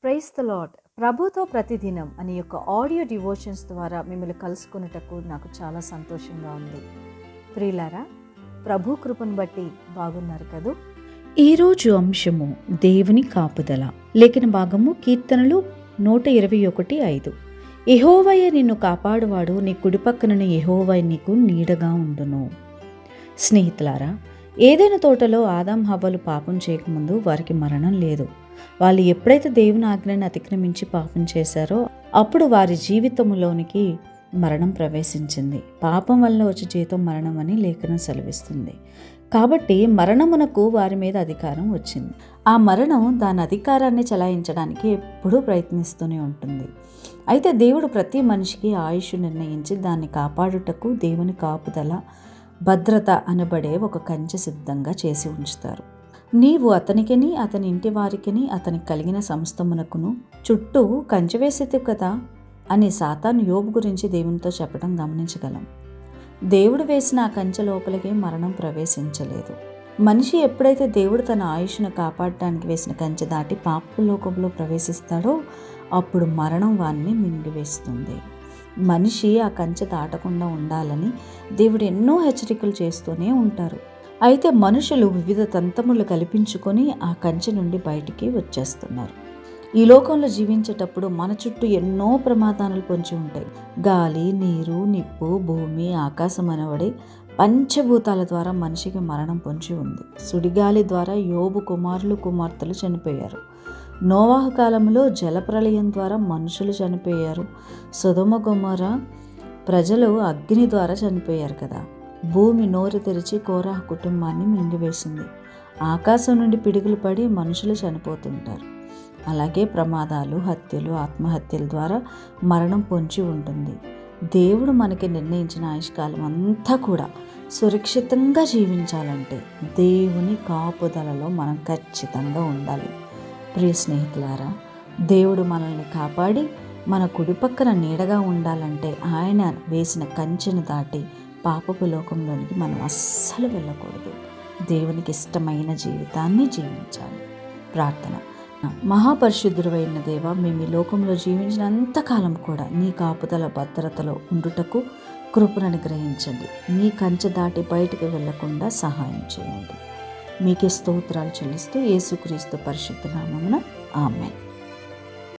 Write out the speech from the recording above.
Praise the lord. ప్రభుతో ప్రతిదినం అనే యొక్క ఆడియో డివోషన్స్ ద్వారా మిమ్మల్ని కలుసుకున్నటకు నాకు చాలా సంతోషంగా ఉంది. ప్రియులారా, ప్రభు కృపను బట్టి బాగున్నారు కదూ. ఈరోజు అంశము దేవుని కాపుదల. లేఖన భాగము కీర్తనలు 121:5. యెహోవాయే నిన్ను కాపాడువాడు, నీ కుడిపక్కన యెహోవా నీకు నీడగా ఉండును. స్నేహితులారా, ఏదైనా తోటలో ఆదాం హవ్వలు పాపం చేయకముందు వారికి మరణం లేదు. వాళ్ళు ఎప్పుడైతే దేవుని ఆజ్ఞని అతిక్రమించి పాపం చేశారో అప్పుడు వారి జీవితంలోనికి మరణం ప్రవేశించింది. పాపం వల్ల వచ్చే జీతం మరణం అని లేఖనం సెలవిస్తుంది. కాబట్టి మరణమునకు వారి మీద అధికారం వచ్చింది. ఆ మరణం దాని అధికారాన్ని చలాయించడానికి ఎప్పుడూ ప్రయత్నిస్తూనే ఉంటుంది. అయితే దేవుడు ప్రతి మనిషికి ఆయుష్ నిర్ణయించి దాన్ని కాపాడుటకు దేవుని కాపుదల, భద్రత అనబడే ఒక కంచె సిద్ధంగా చేసి ఉంచుతారు. నీవు అతనికిని అతని ఇంటి వారికిని అతనికి కలిగిన సమస్తమునకును చుట్టూ కంచె వేసేది కదా అని సాతాను యోబు గురించి దేవునితో చెప్పడం గమనించగలం. దేవుడు వేసిన ఆ కంచె లోపలికి మరణం ప్రవేశించలేదు. మనిషి ఎప్పుడైతే దేవుడు తన ఆయుష్ను కాపాడటానికి వేసిన కంచె దాటి పాపలోకంలో ప్రవేశిస్తాడో అప్పుడు మరణం వాణ్ణి మింగివేస్తుంది. మనిషి ఆ కంచె దాటకుండా ఉండాలని దేవుడు ఎన్నో హెచ్చరికలు చేస్తూనే ఉంటారు. అయితే మనుషులు వివిధ తంత్రములు కల్పించుకొని ఆ కంచె నుండి బయటికి వచ్చేస్తున్నారు. ఈ లోకంలో జీవించేటప్పుడు మన చుట్టూ ఎన్నో ప్రమాదాలు పొంచి ఉంటాయి. గాలి, నీరు, నిప్పు, భూమి, ఆకాశం అనబడే పంచభూతాల ద్వారా మనిషికి మరణం పొంచి ఉంది. సుడిగాలి ద్వారా యోబు కుమారులు కుమార్తెలు చనిపోయారు. నోవాహు కాలంలో జలప్రళయం ద్వారా మనుషులు చనిపోయారు. సొదొమ గొమొర్రా ప్రజలు అగ్ని ద్వారా చనిపోయారు కదా. భూమి నోరు తెరిచి కోరహు కుటుంబాన్ని మింగివేసింది. ఆకాశం నుండి పిడుగులు పడి మనుషులు చనిపోతుంటారు. అలాగే ప్రమాదాలు, హత్యలు, ఆత్మహత్యల ద్వారా మరణం పొంచి ఉంటుంది. దేవుడు మనకి నిర్ణయించిన ఆయుష్కాలం అంతా కూడా సురక్షితంగా జీవించాలంటే దేవుని కాపుదలలో మనం ఖచ్చితంగా ఉండాలి. ప్రియ స్నేహితులారా, దేవుడు మనల్ని కాపాడి మన కుడిపక్కన నీడగా ఉండాలంటే ఆయన వేసిన కంచెను దాటి పాపపు లోకంలోనికి మనం అస్సలు వెళ్ళకూడదు. దేవునికి ఇష్టమైన జీవితాన్ని జీవించాలి. ప్రార్థన. మహాపరిశుద్ధుడైన దేవా, మేము ఈ లోకంలో జీవించినంతకాలం కూడా నీ కాపుదల భద్రతలో ఉండుటకు కృపను అనుగ్రహించండి. నీ కంచె దాటి బయటికి వెళ్లకుండా సహాయం చేయండి. మీకే స్తోత్రాలు చెల్లిస్తూ యేసుక్రీస్తు పరిశుద్ధ నామమున ఆమేన్.